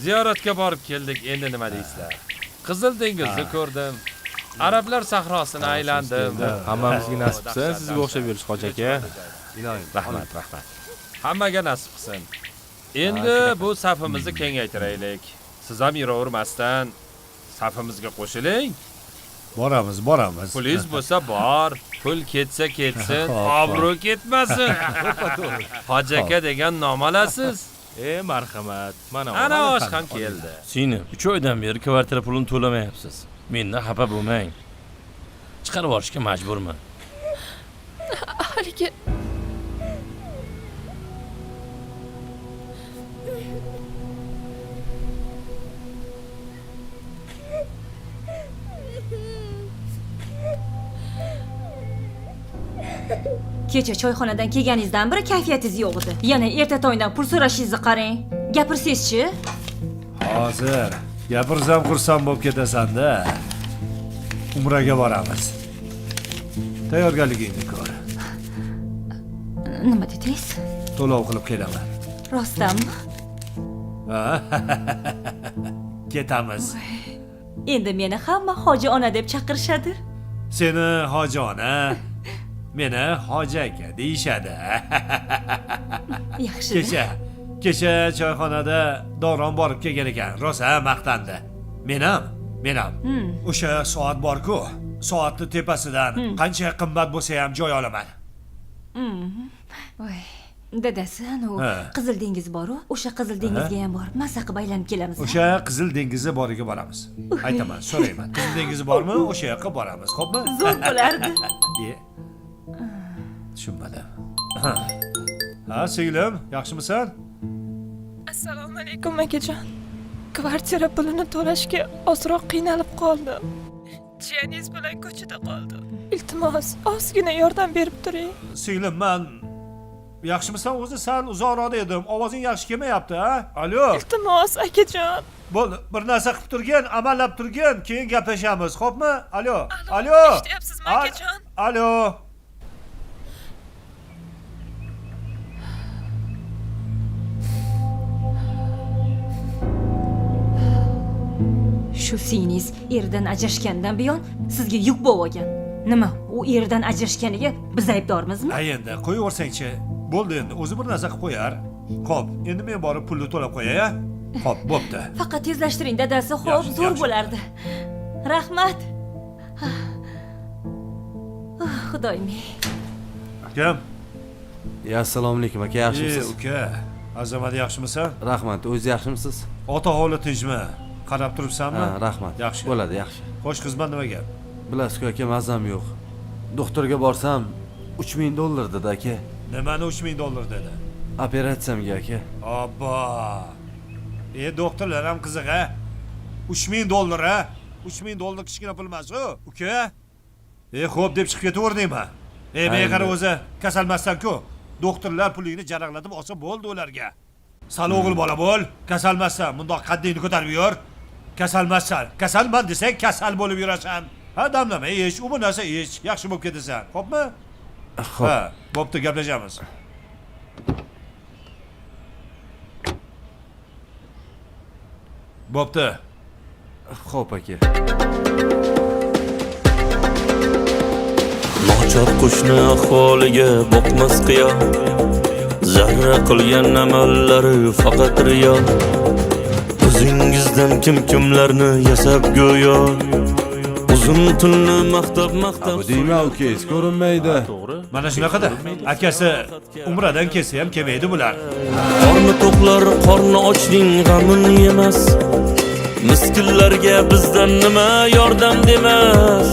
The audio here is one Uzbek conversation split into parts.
Ziyoratga borib keldik, endi nima deysizlar? Qizil dengizni ko'rdim. Arablar sahrosini aylandim. Hammamizga nasib qilsin, sizga o'xshab yurish hoji aka. Rahmat. Hammaga nasib qilsin. Endi bu safimizni kengaytiraylik. Siz ham yuravermasdan safimizga qo'shiling. Boramiz. Pulingiz bo'lsa bor, pul ketsa ketsin, obro' ketmasin. Hoji aka degan nom olasiz. Marhamat. Mana Ana osh ham keldi. Seni 3 oydan beri kvartira pulini to'lamayapsiz. Mendan xafa bo'lmang. Chiqarib yuborishga majburman. Haligi kecha choyxonadan kelganingizdan beri kayfiyatingiz yo'q edi. Yana erta tongdan pul so'rashingizni qarang. Gapirsangizchi? Hozir gapirsam xursand bo'lib ketasan-da. Umraga boramiz. Tayyorgarligingni ko'r. Nima dedingiz? To'lov qilib kelaman. Rostdanmi? Ketamiz. Endi meni hamma hoji ona deb chaqirishadi. Seni hoji ona, meni hoji aka deyishadi. Yaxshi. Kecha choyxonada Davron borib kelgan ekan. Rosa maqtandi. Men ham. O'sha soat bor-ku, soatni tepasidan qancha qimmat bo'lsa ham joy olaman. Voy, dadasi, Qizil dengiz bor-ku, o'sha Qizil dengizga ham borib maza qilib aylanib kelamiz. O'sha Qizil dengizi boriga boramiz. Aytaman, so'rayman. Qizil dengizi bormi? O'sha yoqqa boramiz, xo'pmi? Zo'r bo'lardi. Tushunmadim. Ha, singlim, yaxshimisan? Assalomu alaykum akajon. Kvartira pulini to'lashga ozroq qiynalib qoldim. Jiyaningiz bilan ko'chada qoldim. Iltimos, ozgina yordam berib turing. Singlim, men yaxshimisan? O'zi sal uzoqroqda edim. Ovozing yaxshi kelmayapti, ha? Alo. Iltimos, akajon. Bo'ldi, bir narsa qilib turgin, amallab turgin, keyin gaplashamiz, xo'pmi? Alo. Eshityapsizmi, akajon? Alo. Shu singlingiz eridan ajrashgandan buyon sizga yuk bo'lib olgan. Nima, u eridan ajrashganiga biz aybdormizmi? Ha, endi qo'yaversang-chi. Bo'ldi endi, o'zi bir narsa qilib qo'yar. Xo'p, endi men borib pulni to'lab qo'yay-a? Xo'p, bo'pti. Faqat tezlashtiring dadasi, xo'p, zo'r bo'lardi. Rahmat. Xudoyim. Kim? Assalomu alaykum aka, yaxshimisiz? Uka, Azamat yaxshimisan? Rahmat, o'zingiz yaxshimisiz? Ota-o'g'li tinchmi? Qarab turibsanmi? Ha, rahmat. Yaxshi. Bo'ladi, yaxshi. Xo'sh, xizmat nima gap? Bilasiz-ku aka, mazam yo'q. Doktorga borsam $3000 dedi aka. Nimani $3000 dedi? Operatsiyamga aka. Obbo. Doktorlar ham qiziq, ha? $3000, ha? $3000 kichkina pul emas-ku, uka. Xo'p deb chiqib ketaverdingmi? Men qara o'zi kasalmasdan-ku. Doktorlar pulingni jaraqlatib olsa bo'ldi ularga. Sal o'g'il bola bo'l, kasalmassan, bundoq qaddingni ko'tarib yur. Kasalmassan, kasalman desang kasal bo'lib yurasan. Ha, damlama, ish, u bu narsa ish, yaxshi bo'lib ketasan. Xo'pmi? Xo'p. Ha, bo'pti, gaplashamiz. Bo'pti. Xo'p aka. Nochor qo'shni ahvoliga boqmas qiyo. Zarra qilgan amallari faqat riyo. O'zingizdan kimlarni yasab go'yo. Uzun tunni maqtab Bu deyman ukangiz ko'rinmaydi. To'g'ri. Mana shunaqada. Akasi umradan kelsa ham kelmaydi bular. Qorni to'qlar, qorni ochning g'amini yemas. Miskinlarga bizdan nima yordam demas.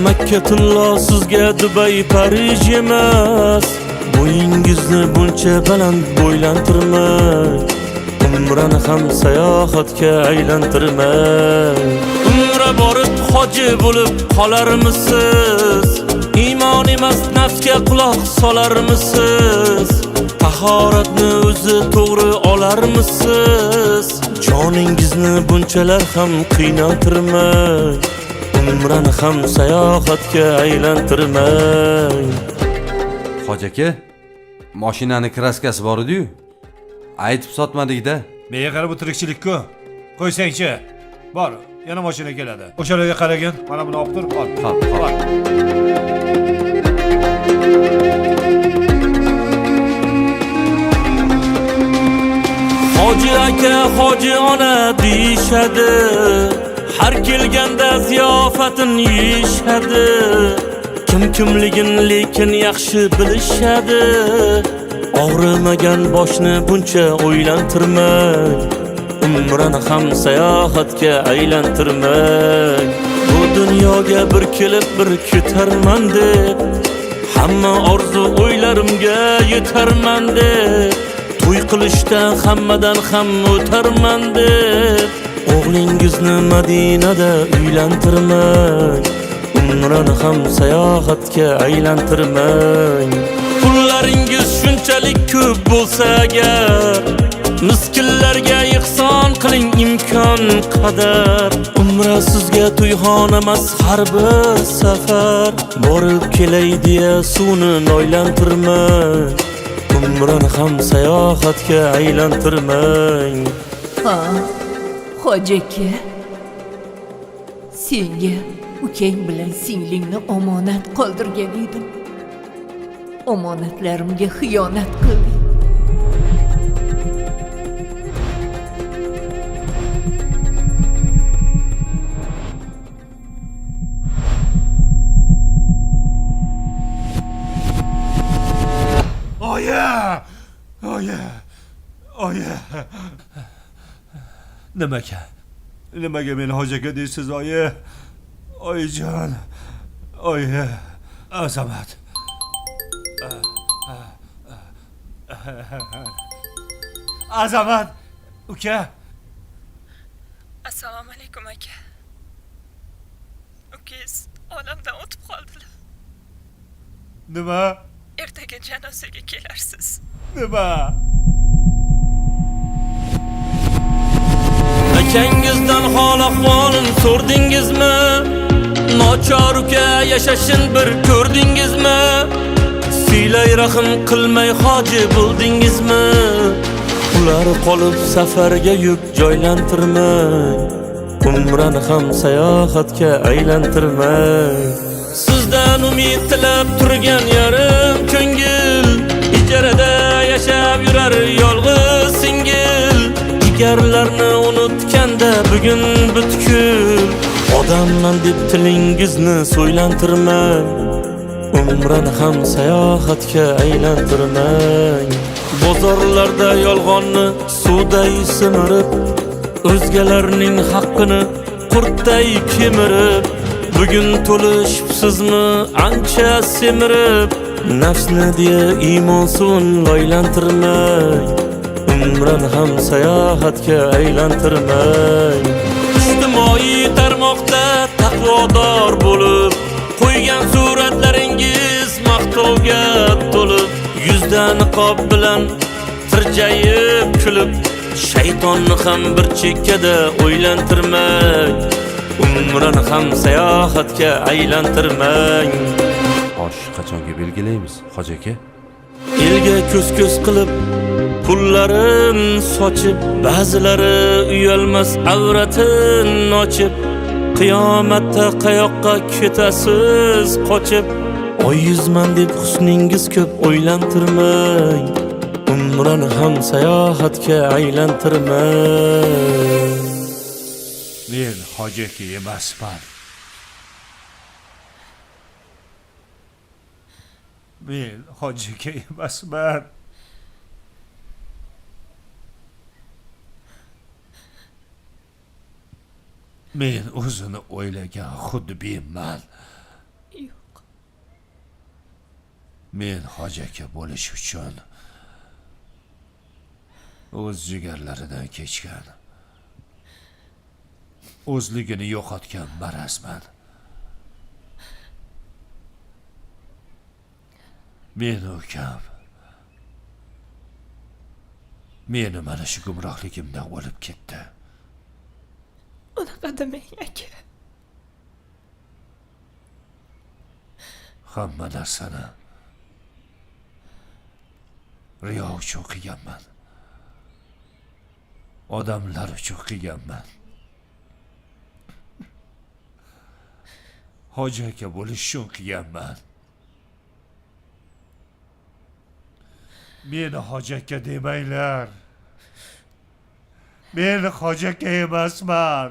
Makka tullo sizga Dubay, Parij emas. Bo'yingizni buncha baland bo'ylantirmang. Umrani ham sayohatga aylantirmang. Umra borib hoji bo'lib qolarmisiz? Iymon emas nafsga quloq solarmisiz? Tahoratni o'zi to'g'ri olarmisiz? Joningizni bunchalar ham qiynaltirmang. Umrani ham sayohatga aylantirmang. Hoji aka, mashinani kraskasi bor edi-yu. aytib sotmadik-da. Menga qarab bu tirikchilik-ku. Qo'ysang-chi. Bor, yana mashina keladi. O'shalarga qaragin. Mana buni olib tur, ol. Xo'p, xo'p. Hoji aka, hoji ona deyishadi. Har kelganda ziyofatin yeyishadi. Kim kimligin lekin yaxshi bilishadi. Og'rimagan boshni buncha o'ylantirmang. Umrini ham sayohatga aylantirmang. Bu dunyoga bir kelib bir ketarman deb, hamma orzu o'ylarimga yetarman deb, to'y qilishdan hammadan ham o'tarman deb, o'g'lingizni Madinada uylantirmang. Umrini ham sayohatga aylantirmang. Pullaringiz shunchalik ko'p bo'lsa agar, miskinlarga ihson qiling imkon qadar. Umra sizga to'yxona emas har bir safar. Borib kelay deya suvni noylantirmang. Umrini ham sayohatga aylantirmang. Ha, hoji aka, senga ukang bilan singlingni omonat qoldirgan edim. Omonatlarimga xiyonat qilding. Oyi. Nimaga meni hoji aka deysiz, oyi? Oyijon. Oyi. Azamat. Azamat. Uka. Assalomu alaykum aka. Ukangiz olamdan o'tib qoldilar. Nima? Ertaga janozaga kelarsiz. Nima? Akangizdan hol ahvolini so'rdingizmi? Nochor uka yashashin bir ko'rdingizmi? Siylay rahim qilmay hoji bo'ldingizmi? Ular qolib safarga yuk joylantirmang. Umrini ham sayohatga aylantirmang. Sizdan umid tilab turgan yarim ko'ngil, ijarada yashab yurar yolg'iz singil. Jigarlarni unutganda bugun butkul, odamman deb tilingizni so'ylantirmang. Umrini ham sayohatga aylantirmang. Bozorlarda yolg'onni suvday simirib, o'zgalarning haqqini qurtday kemirib, bugun to'lishibsizmi ancha semirib, nafsni deya iymon suvin loylantirmang. Umrini ham sayohatga aylantirmang. Ijtimoiy tarmoqda taqvodor bo'lib, qo'ygan suratlaringiz maqtovga to'lib, yuzda niqob bilan tirjayib kulib, shaytonni ham bir chekkada o'ylantirmang. Umrini ham sayohatga aylantirmang. Osh qachonga belgilaymiz, hoji aka? Elga ko'z-ko'z qilib pullarin sochib, ba'zilari uyalmas avratin ochib, qiyomatda qayoqqa ketasiz qochib, oyizman deb husningiz ko'p o'ylantirmang. Umrini ham sayohatga aylantirmang. Men hoji aka emasman. Men hoji aka emasman. Men o'zini o'ylagan xudbinman. Yo'q. Men hoji aka bo'lish uchun o'z jigarlaridan kechgan, o'zligini yo'qotgan marazman. Men ukam meni mana shu gumrohligimdan o'lib ketdi. Unaqa demang aka. Hamma narsani riyo uchun qilganman. odamlar uchun qilganman. Hoji aka bo'lish uchun qilganman. Meni hoji aka demanglar. Men hoji aka emasman.